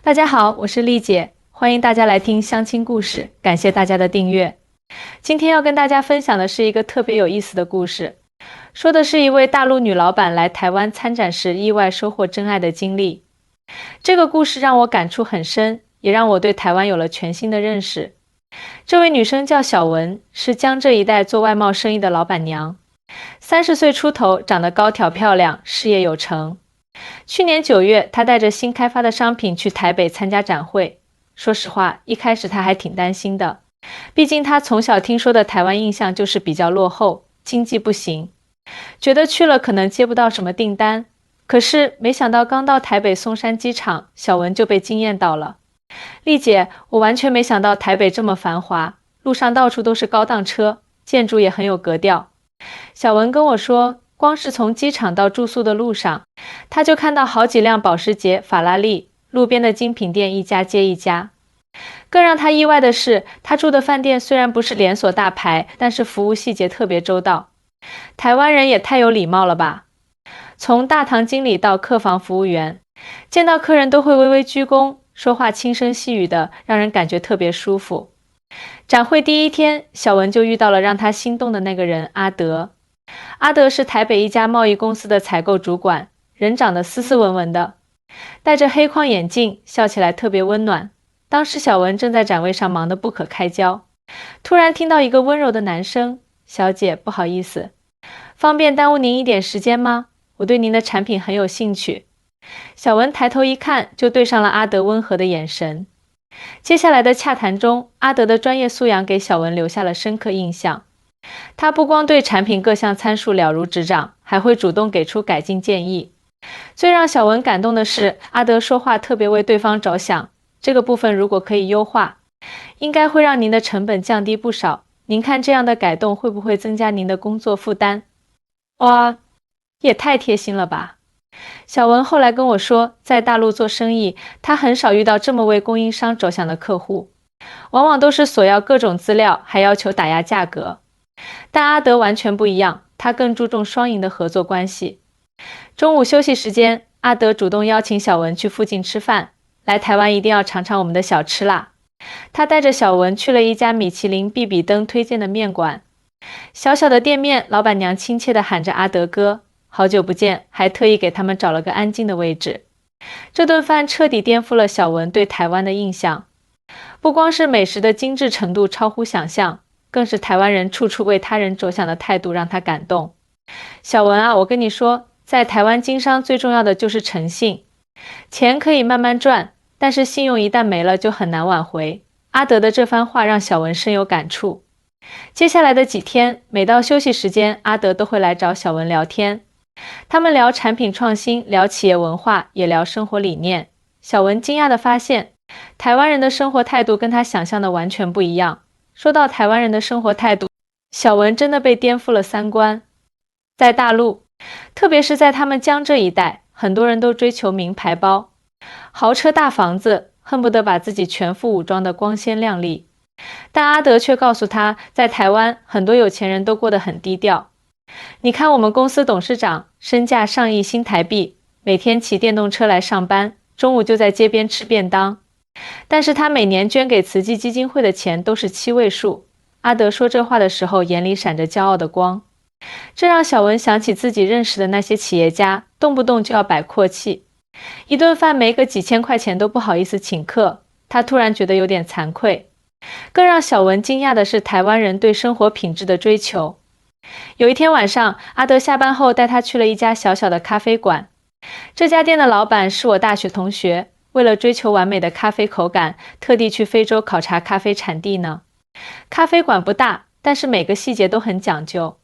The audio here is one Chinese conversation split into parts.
大家好，我是丽姐，欢迎大家来听相亲故事，感谢大家的订阅。今天要跟大家分享的是一个特别有意思的故事，说的是一位大陆女老板来台湾参展时意外收获真爱的经历。这个故事让我感触很深，也让我对台湾有了全新的认识。这位女生叫小文，是江浙一带做外贸生意的老板娘，30岁出头，长得高挑漂亮，事业有成。去年9月，她带着新开发的商品去台北参加展会。说实话，一开始她还挺担心的，毕竟她从小听说的台湾印象就是比较落后，经济不行，觉得去了可能接不到什么订单。可是没想到刚到台北松山机场，小文就被惊艳到了。丽姐，我完全没想到台北这么繁华，路上到处都是高档车，建筑也很有格调。小文跟我说，光是从机场到住宿的路上，他就看到好几辆保时捷、法拉利，路边的精品店一家接一家。更让他意外的是，他住的饭店虽然不是连锁大牌，但是服务细节特别周到。台湾人也太有礼貌了吧！从大堂经理到客房服务员，见到客人都会微微鞠躬，说话轻声细语的，让人感觉特别舒服。展会第一天，小文就遇到了让他心动的那个人阿德。阿德是台北一家贸易公司的采购主管，人长得斯斯文文的，戴着黑框眼镜，笑起来特别温暖。当时小文正在展位上忙得不可开交，突然听到一个温柔的男声：小姐，不好意思，方便耽误您一点时间吗？我对您的产品很有兴趣。小文抬头一看，就对上了阿德温和的眼神。接下来的洽谈中，阿德的专业素养给小文留下了深刻印象。他不光对产品各项参数了如指掌，还会主动给出改进建议。最让小文感动的是，阿德说话特别为对方着想，这个部分如果可以优化，应该会让您的成本降低不少。您看这样的改动会不会增加您的工作负担？哇，也太贴心了吧！小文后来跟我说，在大陆做生意，他很少遇到这么为供应商着想的客户，往往都是索要各种资料，还要求打压价格。但阿德完全不一样，他更注重双赢的合作关系。中午休息时间，阿德主动邀请小文去附近吃饭，来台湾一定要尝尝我们的小吃啦。他带着小文去了一家米其林必比登推荐的面馆。小小的店面，老板娘亲切地喊着阿德哥，好久不见，还特意给他们找了个安静的位置。这顿饭彻底颠覆了小文对台湾的印象，不光是美食的精致程度超乎想象，更是台湾人处处为他人着想的态度让他感动。小文啊，我跟你说，在台湾经商最重要的就是诚信，钱可以慢慢赚，但是信用一旦没了就很难挽回。阿德的这番话让小文深有感触。接下来的几天，每到休息时间，阿德都会来找小文聊天。他们聊产品创新，聊企业文化，也聊生活理念。小文惊讶地发现，台湾人的生活态度跟他想象的完全不一样。说到台湾人的生活态度，小文真的被颠覆了三观。在大陆，特别是在他们江浙一带，很多人都追求名牌包、豪车大房子，恨不得把自己全副武装的光鲜亮丽。但阿德却告诉他，在台湾，很多有钱人都过得很低调。你看我们公司董事长，身价上亿新台币，每天骑电动车来上班，中午就在街边吃便当。但是他每年捐给慈济基金会的钱都是7位数。阿德说这话的时候，眼里闪着骄傲的光。这让小文想起自己认识的那些企业家，动不动就要摆阔气，一顿饭没个几千块钱都不好意思请客。他突然觉得有点惭愧。更让小文惊讶的是台湾人对生活品质的追求。有一天晚上，阿德下班后带他去了一家小小的咖啡馆。这家店的老板是我大学同学，为了追求完美的咖啡口感，特地去非洲考察咖啡产地呢。咖啡馆不大，但是每个细节都很讲究。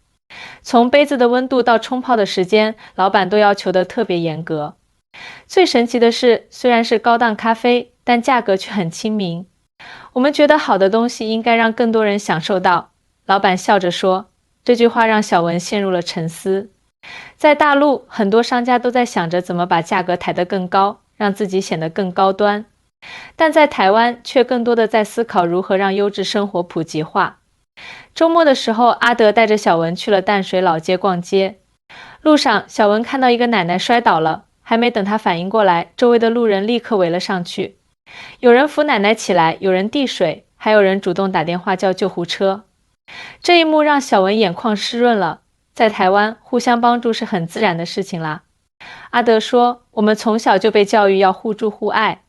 从杯子的温度到冲泡的时间，老板都要求得特别严格。最神奇的是，虽然是高档咖啡，但价格却很亲民。我们觉得好的东西应该让更多人享受到，老板笑着说。这句话让小文陷入了沉思。在大陆，很多商家都在想着怎么把价格抬得更高，让自己显得更高端。但在台湾，却更多的在思考如何让优质生活普及化。周末的时候，阿德带着小文去了淡水老街逛街。路上，小文看到一个奶奶摔倒了，还没等他反应过来，周围的路人立刻围了上去。有人扶奶奶起来，有人递水，还有人主动打电话叫救护车。这一幕让小文眼眶湿润了。在台湾，互相帮助是很自然的事情啦。阿德说，我们从小就被教育要互助互爱。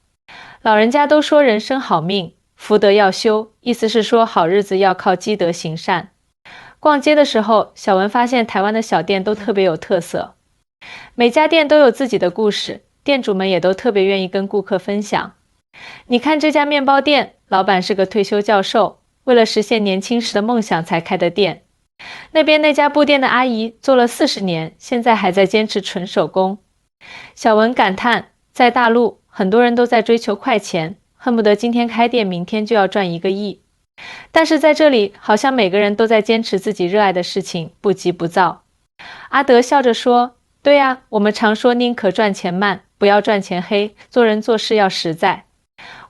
老人家都说人生好命，福德要修，意思是说好日子要靠积德行善。逛街的时候，小文发现台湾的小店都特别有特色，每家店都有自己的故事，店主们也都特别愿意跟顾客分享。你看这家面包店，老板是个退休教授，为了实现年轻时的梦想才开的店。那边那家布店的阿姨做了40年，现在还在坚持纯手工。小文感叹，在大陆，很多人都在追求快钱，恨不得今天开店，明天就要赚1个亿。但是在这里，好像每个人都在坚持自己热爱的事情，不急不躁。阿德笑着说，对呀，我们常说宁可赚钱慢，不要赚钱黑，做人做事要实在。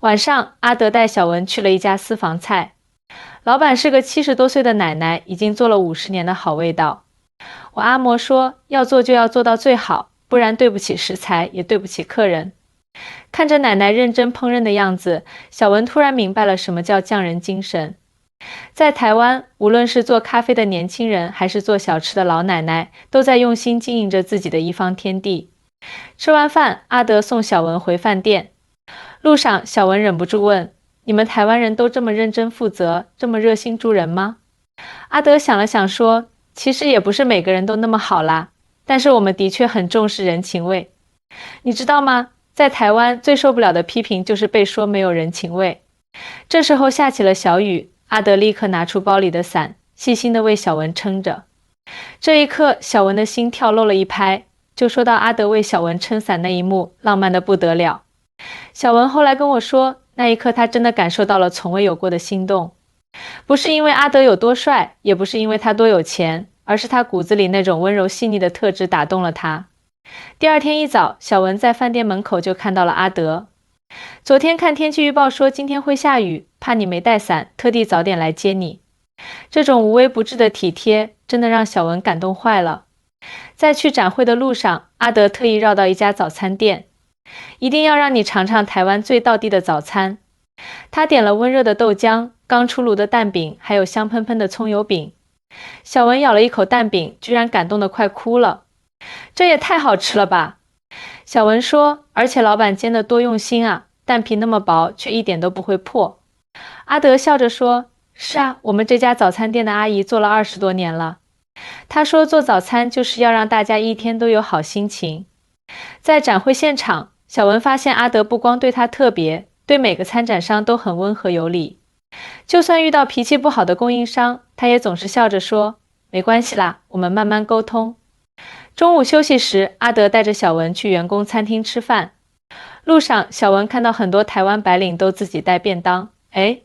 晚上，阿德带小文去了一家私房菜。老板是个70多岁的奶奶，已经做了50年的好味道。我阿嬷说，要做就要做到最好，不然对不起食材，也对不起客人。看着奶奶认真烹饪的样子，小文突然明白了什么叫匠人精神。在台湾，无论是做咖啡的年轻人，还是做小吃的老奶奶，都在用心经营着自己的一方天地。吃完饭，阿德送小文回饭店。路上，小文忍不住问，你们台湾人都这么认真负责，这么热心助人吗？阿德想了想说，其实也不是每个人都那么好啦，但是我们的确很重视人情味。你知道吗？在台湾最受不了的批评就是被说没有人情味。这时候下起了小雨，阿德立刻拿出包里的伞，细心地为小文撑着。这一刻，小文的心跳漏了一拍，就说到阿德为小文撑伞那一幕，浪漫得不得了。小文后来跟我说，那一刻他真的感受到了从未有过的心动。不是因为阿德有多帅，也不是因为他多有钱，而是他骨子里那种温柔细腻的特质打动了他。第二天一早，小文在饭店门口就看到了阿德。昨天看天气预报说今天会下雨，怕你没带伞，特地早点来接你。这种无微不至的体贴，真的让小文感动坏了。在去展会的路上，阿德特意绕到一家早餐店，一定要让你尝尝台湾最道地的早餐。他点了温热的豆浆、刚出炉的蛋饼，还有香喷喷的葱油饼。小文咬了一口蛋饼，居然感动得快哭了。这也太好吃了吧！小文说，而且老板煎得多用心啊，蛋皮那么薄，却一点都不会破。阿德笑着说，是啊，我们这家早餐店的阿姨做了20多年了。她说做早餐就是要让大家一天都有好心情。在展会现场，小文发现阿德不光对他特别，对每个参展商都很温和有礼。就算遇到脾气不好的供应商，他也总是笑着说，没关系啦，我们慢慢沟通。中午休息时，阿德带着小文去员工餐厅吃饭。路上，小文看到很多台湾白领都自己带便当。哎，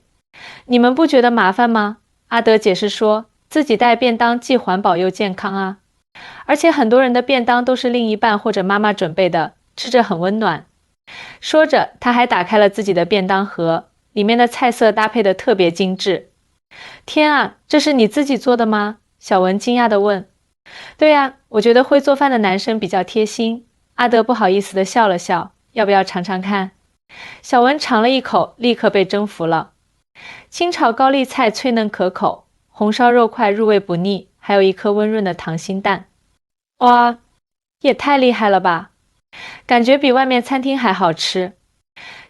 你们不觉得麻烦吗？阿德解释说，自己带便当既环保又健康啊。而且很多人的便当都是另一半或者妈妈准备的，吃着很温暖。说着，他还打开了自己的便当盒，里面的菜色搭配得特别精致。天啊，这是你自己做的吗？小文惊讶地问。对呀，我觉得会做饭的男生比较贴心。阿德不好意思地笑了笑，要不要尝尝看？小文尝了一口，立刻被征服了。清炒高丽菜脆嫩可口，红烧肉块入味不腻，还有一颗温润的溏心蛋。哇，也太厉害了吧！感觉比外面餐厅还好吃。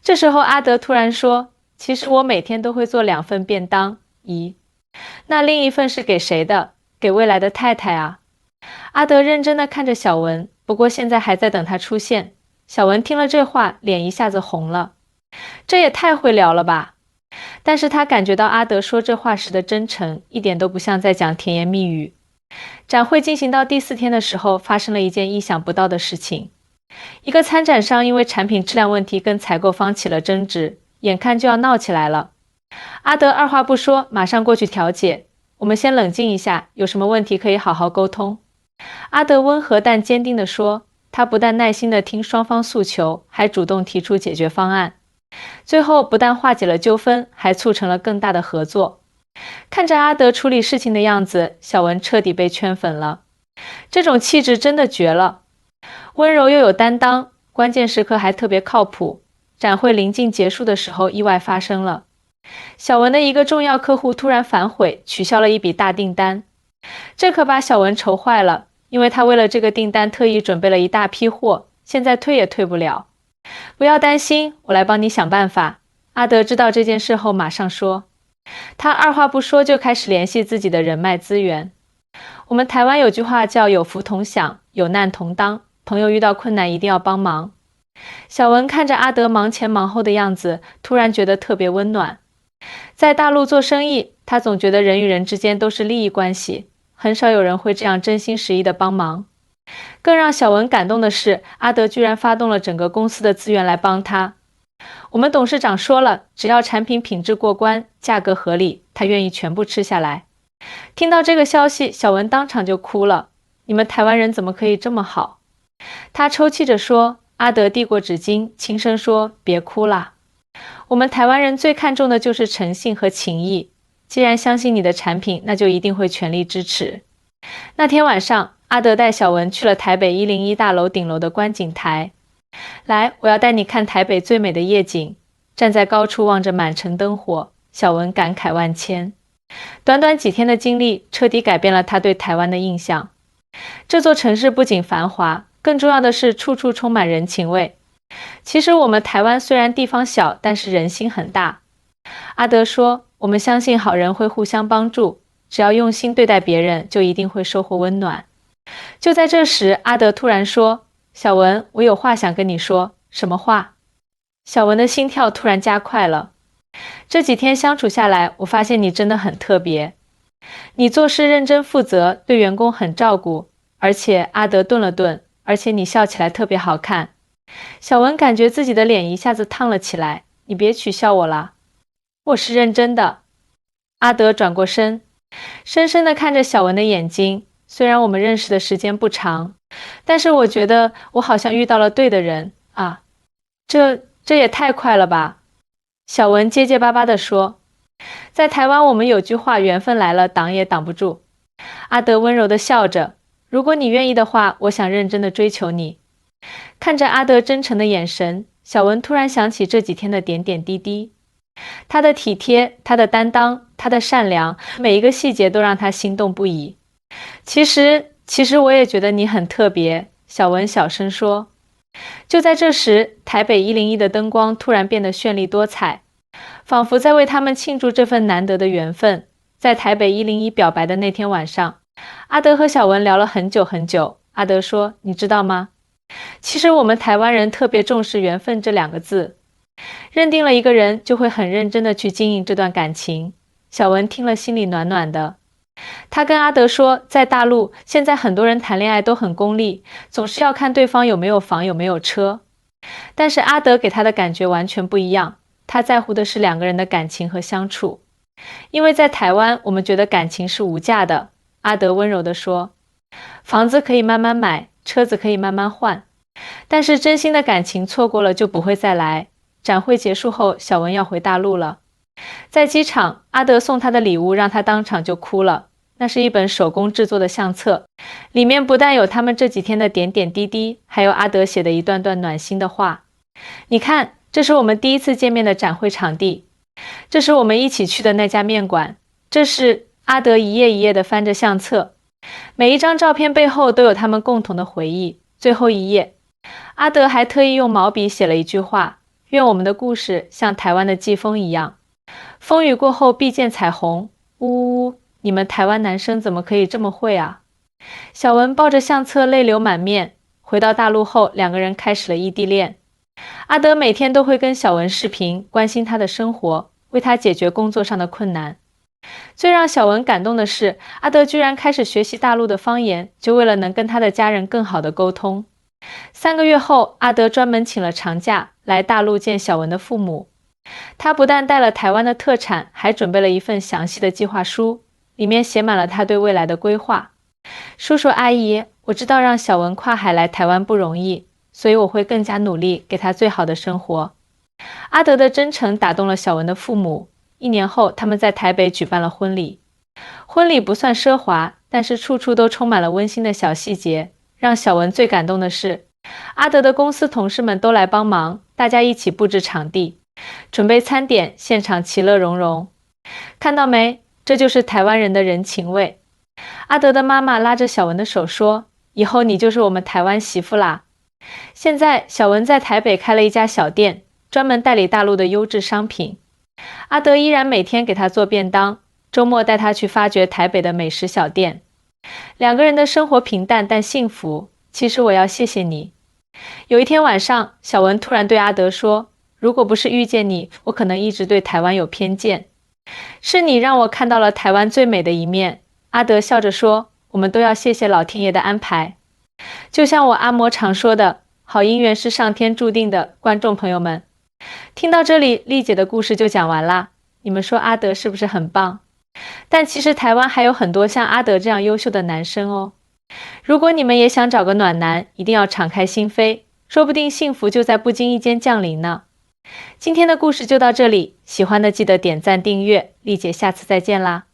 这时候阿德突然说，其实我每天都会做2份便当。咦，那另一份是给谁的？给未来的太太啊。阿德认真地看着小文，不过现在还在等他出现。小文听了这话，脸一下子红了。这也太会聊了吧！但是他感觉到阿德说这话时的真诚，一点都不像在讲甜言蜜语。展会进行到第4天的时候，发生了一件意想不到的事情。一个参展商因为产品质量问题跟采购方起了争执，眼看就要闹起来了。阿德二话不说，马上过去调解。我们先冷静一下，有什么问题可以好好沟通。阿德温和但坚定地说，他不但耐心地听双方诉求，还主动提出解决方案。最后不但化解了纠纷，还促成了更大的合作。看着阿德处理事情的样子，小文彻底被圈粉了。这种气质真的绝了，温柔又有担当，关键时刻还特别靠谱。展会临近结束的时候，意外发生了。小文的一个重要客户突然反悔，取消了一笔大订单。这可把小文愁坏了，因为他为了这个订单特意准备了一大批货，现在退也退不了。不要担心，我来帮你想办法。阿德知道这件事后马上说。他二话不说就开始联系自己的人脉资源。我们台湾有句话叫有福同享，有难同当，朋友遇到困难一定要帮忙。小文看着阿德忙前忙后的样子，突然觉得特别温暖。在大陆做生意，他总觉得人与人之间都是利益关系，很少有人会这样真心实意的帮忙。更让小文感动的是，阿德居然发动了整个公司的资源来帮他。我们董事长说了，只要产品品质过关，价格合理，他愿意全部吃下来。听到这个消息，小文当场就哭了。你们台湾人怎么可以这么好？他抽泣着说。阿德递过纸巾，轻声说：“别哭啦。我们台湾人最看重的就是诚信和情谊。既然相信你的产品，那就一定会全力支持。”那天晚上，阿德带小文去了台北101大楼顶楼的观景台。来，我要带你看台北最美的夜景。站在高处望着满城灯火，小文感慨万千。短短几天的经历，彻底改变了他对台湾的印象。这座城市不仅繁华，更重要的是处处充满人情味。其实我们台湾虽然地方小，但是人心很大。阿德说，我们相信好人会互相帮助，只要用心对待别人，就一定会收获温暖。就在这时，阿德突然说，小文，我有话想跟你说。什么话？小文的心跳突然加快了。这几天相处下来，我发现你真的很特别。你做事认真负责，对员工很照顾，而且阿德顿了顿，而且你笑起来特别好看。小文感觉自己的脸一下子烫了起来，你别取笑我啦。我是认真的。阿德转过身，深深地看着小文的眼睛。虽然我们认识的时间不长，但是我觉得我好像遇到了对的人啊。这也太快了吧。小文结结巴巴地说。在台湾我们有句话，缘分来了挡也挡不住。阿德温柔地笑着，如果你愿意的话，我想认真地追求你。看着阿德真诚的眼神，小文突然想起这几天的点点滴滴。他的体贴，他的担当，他的善良，每一个细节都让他心动不已。其实我也觉得你很特别，小文小声说。就在这时，台北101的灯光突然变得绚丽多彩，仿佛在为他们庆祝这份难得的缘分。在台北101表白的那天晚上，阿德和小文聊了很久很久。阿德说，你知道吗？其实我们台湾人特别重视缘分这2个字，认定了一个人，就会很认真的去经营这段感情。小文听了心里暖暖的。他跟阿德说，在大陆，现在很多人谈恋爱都很功利，总是要看对方有没有房有没有车。但是阿德给他的感觉完全不一样，他在乎的是2个人的感情和相处。因为在台湾，我们觉得感情是无价的。阿德温柔地说，房子可以慢慢买，车子可以慢慢换，但是真心的感情错过了就不会再来。展会结束后，小文要回大陆了。在机场，阿德送他的礼物让他当场就哭了。那是一本手工制作的相册，里面不但有他们这几天的点点滴滴，还有阿德写的一段段暖心的话。你看，这是我们第一次见面的展会场地，这是我们一起去的那家面馆，这是阿德一页一页地翻着相册，每一张照片背后都有他们共同的回忆。最后一页，阿德还特意用毛笔写了一句话，愿我们的故事像台湾的季风一样，风雨过后必见彩虹。呜呜呜，你们台湾男生怎么可以这么会啊？小文抱着相册泪流满面。回到大陆后，2个人开始了异地恋。阿德每天都会跟小文视频，关心他的生活，为他解决工作上的困难。最让小文感动的是，阿德居然开始学习大陆的方言，就为了能跟他的家人更好的沟通。3个月后，阿德专门请了长假来大陆见小文的父母。他不但带了台湾的特产，还准备了一份详细的计划书，里面写满了他对未来的规划。叔叔阿姨，我知道让小文跨海来台湾不容易，所以我会更加努力，给他最好的生活。阿德的真诚打动了小文的父母。1年后，他们在台北举办了婚礼。婚礼不算奢华，但是处处都充满了温馨的小细节。让小文最感动的是，阿德的公司同事们都来帮忙，大家一起布置场地，准备餐点，现场其乐融融。看到没？这就是台湾人的人情味。阿德的妈妈拉着小文的手说：“以后你就是我们台湾媳妇啦。”现在，小文在台北开了一家小店，专门代理大陆的优质商品。阿德依然每天给他做便当，周末带他去发掘台北的美食小店。两个人的生活平淡但幸福。其实我要谢谢你。有一天晚上，小文突然对阿德说：“如果不是遇见你，我可能一直对台湾有偏见。是你让我看到了台湾最美的一面。”阿德笑着说：“我们都要谢谢老天爷的安排。”就像我阿嬷常说的，好姻缘是上天注定的。观众朋友们，听到这里，丽姐的故事就讲完啦。你们说阿德是不是很棒？但其实台湾还有很多像阿德这样优秀的男生哦。如果你们也想找个暖男，一定要敞开心扉，说不定幸福就在不经意间降临呢。今天的故事就到这里，喜欢的记得点赞订阅，丽姐下次再见啦。